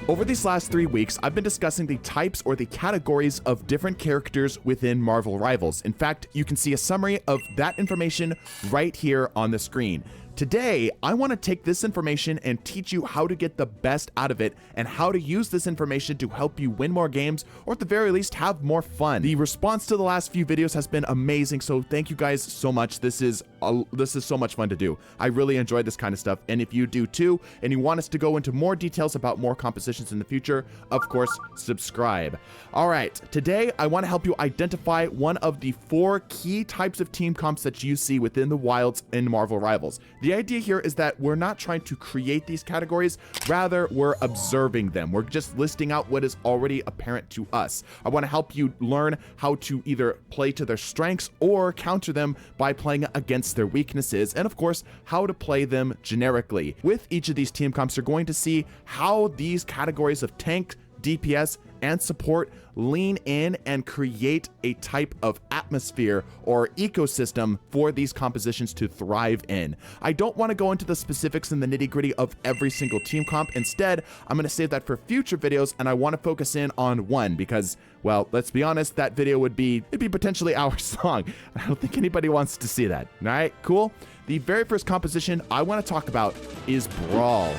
Over these last 3 weeks, I've been discussing the types or the categories of different characters within Marvel Rivals. In fact, you can see a summary of that information right here on the screen. Today, I want to take this information and teach you how to get the best out of it and how to use this information to help you win more games, or at the very least have more fun. The response to the last few videos has been amazing, so thank you guys so much. This is so much fun to do. I really enjoy this kind of stuff, and if you do too, and you want us to go into more details about more compositions in the future, of course, subscribe. All right, today I want to help you identify one of the 4 key types of team comps that you see within the wilds in Marvel Rivals. The idea here is that we're not trying to create these categories, rather we're observing them. We're just listing out what is already apparent to us. I want to help you learn how to either play to their strengths or counter them by playing against their weaknesses, and of course, how to play them generically. With each of these team comps, you're going to see how these categories of tank, DPS, and support lean in and create a type of atmosphere or ecosystem for these compositions to thrive in. I don't want to go into the specifics and the nitty-gritty of every single team comp. Instead, I'm going to save that for future videos, and I want to focus in on one because, well, let's be honest, that video it'd be potentially hours long. I don't think anybody wants to see that. All right, cool. The very first composition I want to talk about is Brawl.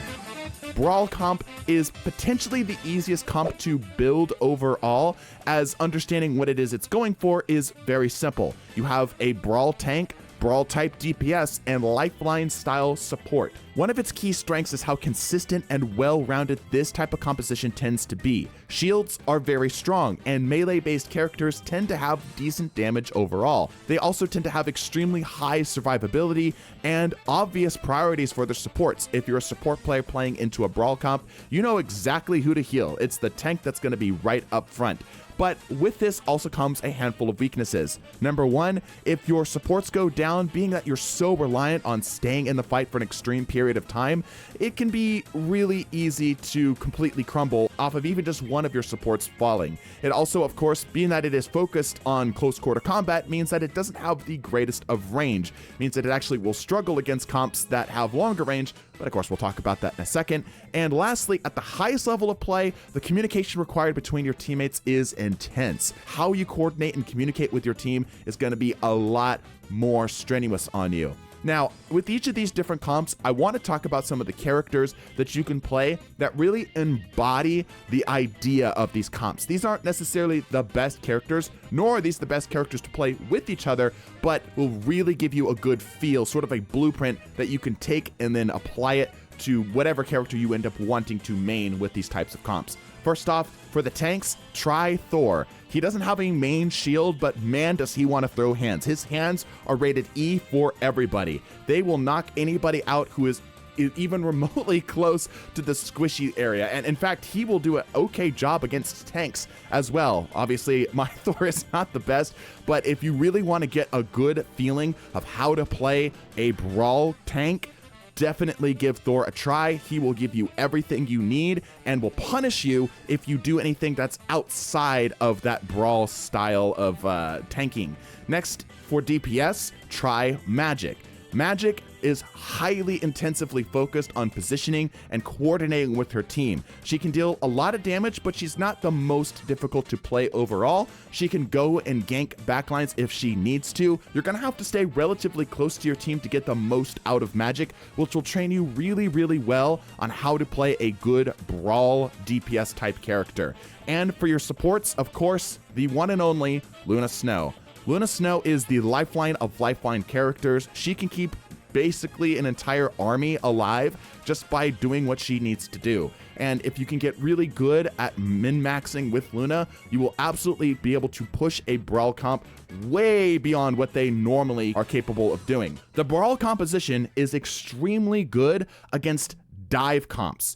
Brawl comp is potentially the easiest comp to build overall, as understanding what it is it's going for is very simple. You have a Brawl tank, Brawl type DPS, and Lifeline style support. One of its key strengths is how consistent and well-rounded this type of composition tends to be. Shields are very strong, and melee-based characters tend to have decent damage overall. They also tend to have extremely high survivability and obvious priorities for their supports. If you're a support player playing into a Brawl comp, you know exactly who to heal. It's the tank that's going to be right up front. But with this also comes a handful of weaknesses. Number 1, if your supports go down, being that you're so reliant on staying in the fight for an extreme period of time, it can be really easy to completely crumble off of even just one of your supports falling. It also, of course, being that it is focused on close quarter combat, means that it doesn't have the greatest of range. It means that it actually will struggle against comps that have longer range, but of course we'll talk about that in a second. And lastly, at the highest level of play, the communication required between your teammates is intense. How you coordinate and communicate with your team is going to be a lot more strenuous on you. Now, with each of these different comps, I want to talk about some of the characters that you can play that really embody the idea of these comps. These aren't necessarily the best characters, nor are these the best characters to play with each other, but will really give you a good feel, sort of a blueprint that you can take and then apply it to whatever character you end up wanting to main with these types of comps. First off, for the tanks, try Thor. He doesn't have a main shield, but man, does he want to throw hands. His hands are rated E for everybody. They will knock anybody out who is even remotely close to the squishy area. And in fact, he will do an okay job against tanks as well. Obviously, my Thor is not the best, but if you really want to get a good feeling of how to play a Brawl tank, definitely give Thor a try. He will give you everything you need and will punish you if you do anything that's outside of that Brawl style of tanking. Next, for DPS, try Magic. Magic is highly intensively focused on positioning and coordinating with her team. She can deal a lot of damage, but she's not the most difficult to play overall. She can go and gank backlines if she needs to. You're gonna have to stay relatively close to your team to get the most out of Magic, which will train you really, really well on how to play a good Brawl DPS type character. And for your supports, of course, the one and only Luna Snow. Luna Snow is the lifeline of lifeline characters. She can keep basically an entire army alive just by doing what she needs to do. And if you can get really good at min-maxing with Luna, you will absolutely be able to push a Brawl comp way beyond what they normally are capable of doing. The Brawl composition is extremely good against dive comps.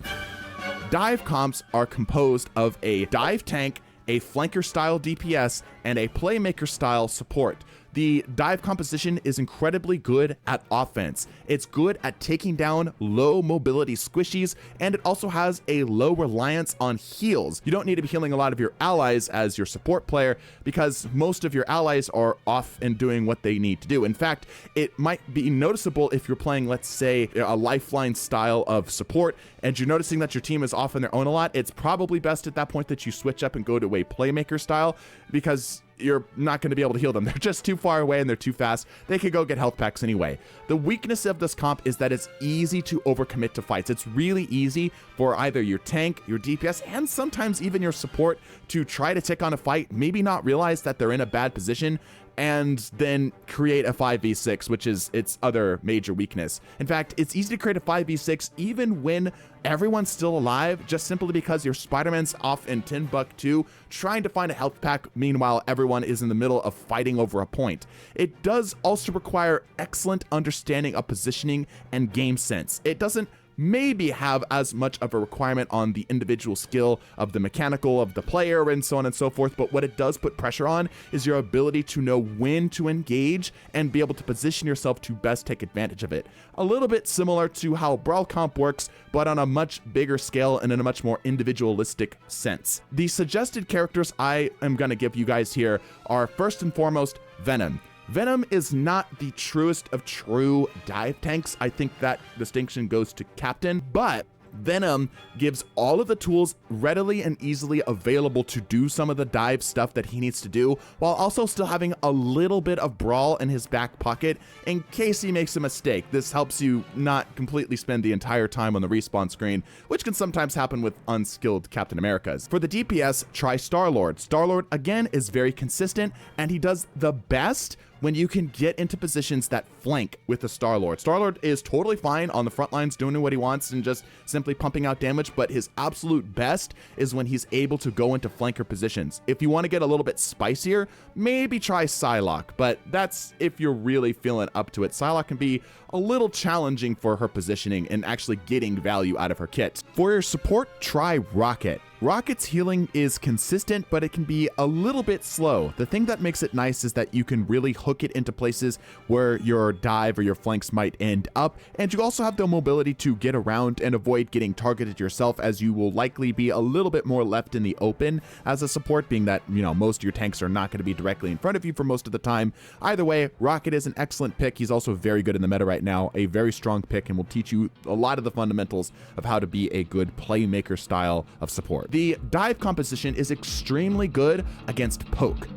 Dive comps are composed of a dive tank, a flanker style DPS, and a playmaker style support. The dive composition is incredibly good at offense. It's good at taking down low mobility squishies, and it also has a low reliance on heals. You don't need to be healing a lot of your allies as your support player because most of your allies are off and doing what they need to do. In fact, it might be noticeable if you're playing, let's say, a lifeline style of support and you're noticing that your team is off on their own a lot. It's probably best at that point that you switch up and go to a playmaker style because you're not going to be able to heal them. They're just too far away and they're too fast. They could go get health packs anyway. The weakness of this comp is that it's easy to overcommit to fights. It's really easy for either your tank, your DPS, and sometimes even your support to try to take on a fight, maybe not realize that they're in a bad position, and then create a 5v6, which is its other major weakness. In fact, it's easy to create a 5v6 even when everyone's still alive, just simply because your Spider-Man's off in Timbuktu trying to find a health pack, meanwhile everyone is in the middle of fighting over a point. It does also require excellent understanding of positioning and game sense. It doesn't maybe have as much of a requirement on the individual skill of the mechanical of the player and so on and so forth, but what it does put pressure on is your ability to know when to engage and be able to position yourself to best take advantage of it. A little bit similar to how Brawl comp works, but on a much bigger scale and in a much more individualistic sense. The suggested characters I am going to give you guys here are first and foremost Venom. Venom is not the truest of true dive tanks. I think that distinction goes to Captain, but Venom gives all of the tools readily and easily available to do some of the dive stuff that he needs to do, while also still having a little bit of Brawl in his back pocket in case he makes a mistake. This helps you not completely spend the entire time on the respawn screen, which can sometimes happen with unskilled Captain Americas. For the DPS, try Star-Lord. Star-Lord, again, is very consistent, and he does the best when you can get into positions that flank with the Star-Lord. Star-Lord is totally fine on the front lines doing what he wants and just simply pumping out damage, but his absolute best is when he's able to go into flanker positions. If you want to get a little bit spicier, maybe try Psylocke, but that's if you're really feeling up to it. Psylocke can be a little challenging for her positioning and actually getting value out of her kit. For your support, try Rocket. Rocket's healing is consistent, but it can be a little bit slow. The thing that makes it nice is that you can really hook it into places where your dive or your flanks might end up, and you also have the mobility to get around and avoid getting targeted yourself, as you will likely be a little bit more left in the open as a support, being that, you know, most of your tanks are not going to be directly in front of you for most of the time. Either way, Rocket is an excellent pick. He's also very good in the meta right now, a very strong pick, and will teach you a lot of the fundamentals of how to be a good playmaker style of support. The dive composition is extremely good against Poke.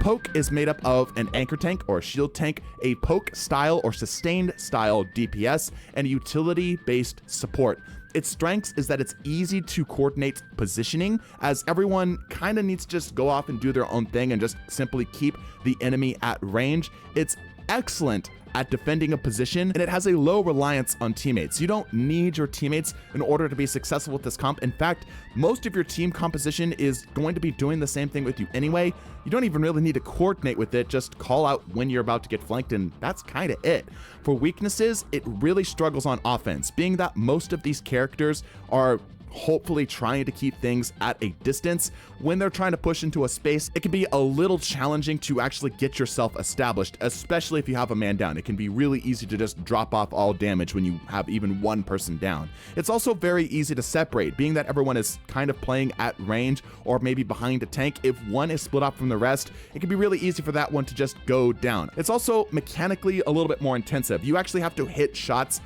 Poke is made up of an anchor tank or a shield tank, a poke style or sustained style DPS, and a utility based support. Its strengths is that it's easy to coordinate positioning, as everyone kind of needs to just go off and do their own thing and just simply keep the enemy at range. It's excellent at defending a position, and it has a low reliance on teammates. You don't need your teammates in order to be successful with this comp. In fact, most of your team composition is going to be doing the same thing with you anyway. You don't even really need to coordinate with it, just call out when you're about to get flanked, and that's kind of it. For weaknesses, it really struggles on offense, being that most of these characters are hopefully trying to keep things at a distance. When they're trying to push into a space, it can be a little challenging to actually get yourself established, especially if you have a man down. It can be really easy to just drop off all damage when you have even one person down. It's also very easy to separate, being that everyone is kind of playing at range or maybe behind a tank. If one is split off from the rest, it can be really easy for that one to just go down. It's also mechanically a little bit more intensive. You actually have to hit shots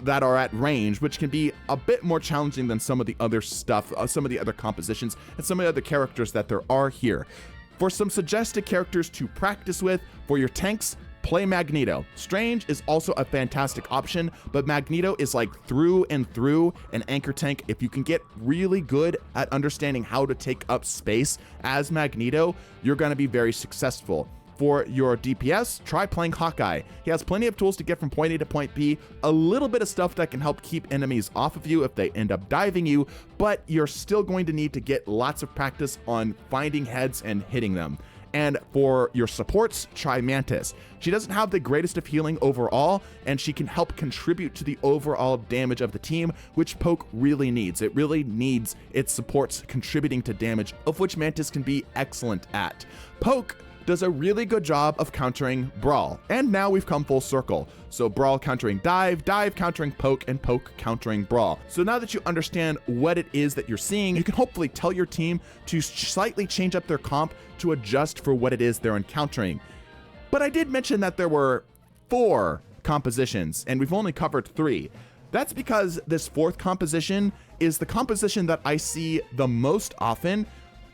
that are at range, which can be a bit more challenging than some of the other stuff, some of the other compositions, and some of the other characters that there are here. For some suggested characters to practice with, for your tanks, play Magneto. Strange is also a fantastic option, but Magneto is like through and through an anchor tank. If you can get really good at understanding how to take up space as Magneto, you're going to be very successful. For your DPS, try playing Hawkeye. He has plenty of tools to get from point A to point B, a little bit of stuff that can help keep enemies off of you if they end up diving you, but you're still going to need to get lots of practice on finding heads and hitting them. And for your supports, try Mantis. She doesn't have the greatest of healing overall, and she can help contribute to the overall damage of the team, which Poke really needs. It really needs its supports contributing to damage, of which Mantis can be excellent at. Poke does a really good job of countering Brawl. And now we've come full circle. So Brawl countering Dive, Dive countering Poke, and Poke countering Brawl. So now that you understand what it is that you're seeing, you can hopefully tell your team to slightly change up their comp to adjust for what it is they're encountering. But I did mention that there were 4 compositions, and we've only covered 3. That's because this 4th composition is the composition that I see the most often,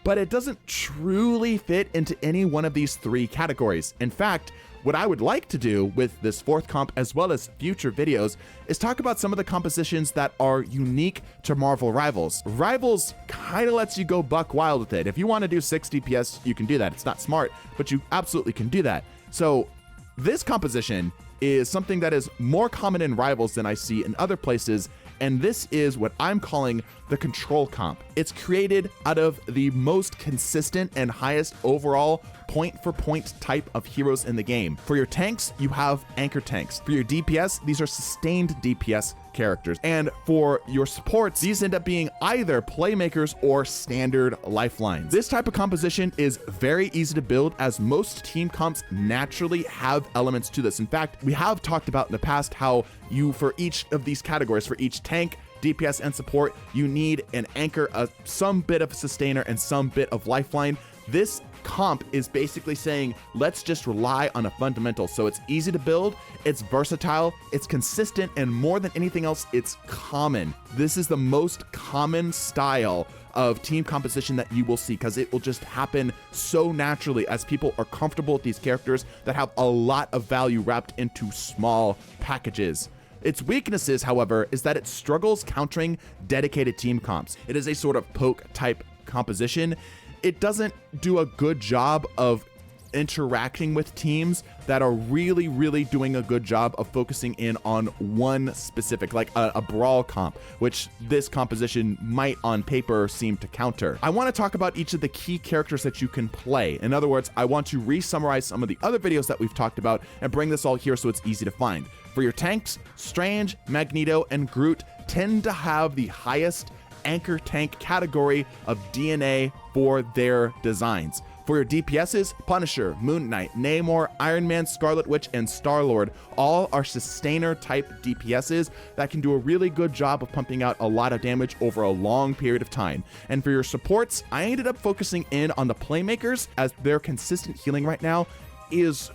but it doesn't truly fit into any one of these 3 categories. In fact, what I would like to do with this 4th comp, as well as future videos, is talk about some of the compositions that are unique to Marvel Rivals. Rivals kind of lets you go buck wild with it. If you want to do 6 DPS, you can do that. It's not smart, but you absolutely can do that. So this composition is something that is more common in Rivals than I see in other places, and this is what I'm calling the control comp. It's created out of the most consistent and highest overall point-for-point type of heroes in the game. For your tanks, you have anchor tanks. For your DPS, these are sustained DPS characters. And for your supports, these end up being either playmakers or standard lifelines. This type of composition is very easy to build, as most team comps naturally have elements to this. In fact, we have talked about in the past how you, for each of these categories, for each tank, DPS, and support, you need an anchor, some bit of sustainer, and some bit of lifeline. This comp is basically saying, let's just rely on a fundamental. So it's easy to build, it's versatile, it's consistent, and more than anything else, it's common. This is the most common style of team composition that you will see, because it will just happen so naturally as people are comfortable with these characters that have a lot of value wrapped into small packages. Its weaknesses, however, is that it struggles countering dedicated team comps. It is a sort of poke type composition. It doesn't do a good job of interacting with teams that are really doing a good job of focusing in on one specific, like a brawl comp, which this composition might on paper seem to counter. I want to talk about each of the key characters that you can play. In other words, I want to re-summarize some of the other videos that we've talked about and bring this all here so it's easy to find. For your tanks, Strange, Magneto, and Groot tend to have the highest anchor tank category of DNA for their designs. For your DPSs, Punisher, Moon Knight, Namor, Iron Man, Scarlet Witch, and Star-Lord all are sustainer type DPSs that can do a really good job of pumping out a lot of damage over a long period of time. And for your supports, I ended up focusing in on the playmakers, as their consistent healing right now is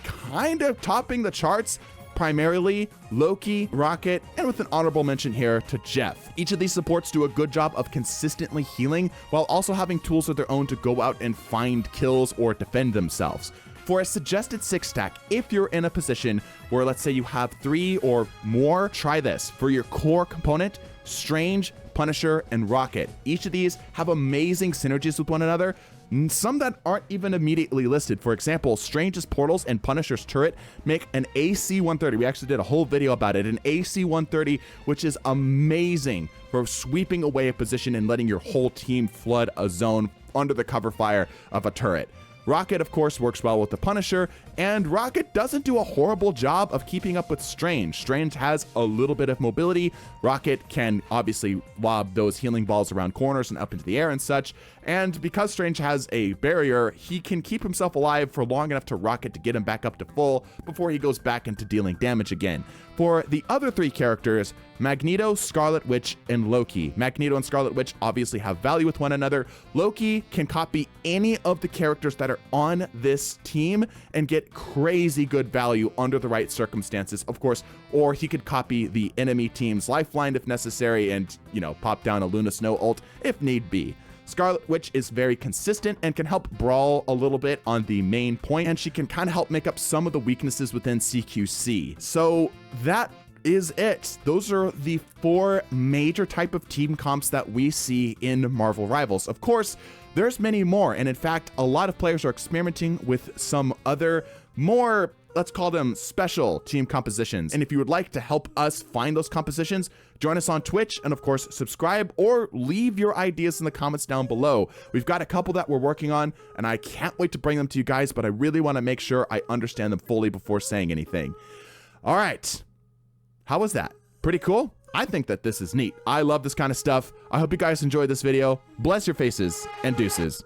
kind of topping the charts. Primarily Loki, Rocket, and with an honorable mention here to Jeff. Each of these supports do a good job of consistently healing while also having tools of their own to go out and find kills or defend themselves. For a suggested 6-stack, if you're in a position where, let's say, you have 3 or more, try this. For your core component, Strange, Punisher, and Rocket. Each of these have amazing synergies with one another, some that aren't even immediately listed. For example, Strange's portals and Punisher's turret make an AC 130. We actually did a whole video about it, an AC 130, which is amazing for sweeping away a position and letting your whole team flood a zone under the cover fire of a turret. Rocket, of course, works well with the Punisher, and Rocket doesn't do a horrible job of keeping up with Strange. Strange has a little bit of mobility. Rocket can obviously lob those healing balls around corners and up into the air and such, and because Strange has a barrier, he can keep himself alive for long enough to Rocket to get him back up to full before he goes back into dealing damage again. For the other 3 characters, Magneto, Scarlet Witch, and Loki. Magneto and Scarlet Witch obviously have value with one another. Loki can copy any of the characters that are on this team and get crazy good value under the right circumstances, of course, or he could copy the enemy team's lifeline if necessary and, you know, pop down a Luna Snow ult if need be. Scarlet Witch is very consistent and can help Brawl a little bit on the main point, and she can kind of help make up some of the weaknesses within CQC. So that is it. Those are the 4 major type of team comps that we see in Marvel Rivals. Of course, there's many more, and in fact, a lot of players are experimenting with some other more, let's call them special team compositions. And if you would like to help us find those compositions, join us on Twitch, and of course, subscribe or leave your ideas in the comments down below. We've got a couple that we're working on, and I can't wait to bring them to you guys, but I really want to make sure I understand them fully before saying anything. All right. How was that? Pretty cool? I think that this is neat. I love this kind of stuff. I hope you guys enjoyed this video. Bless your faces, and deuces.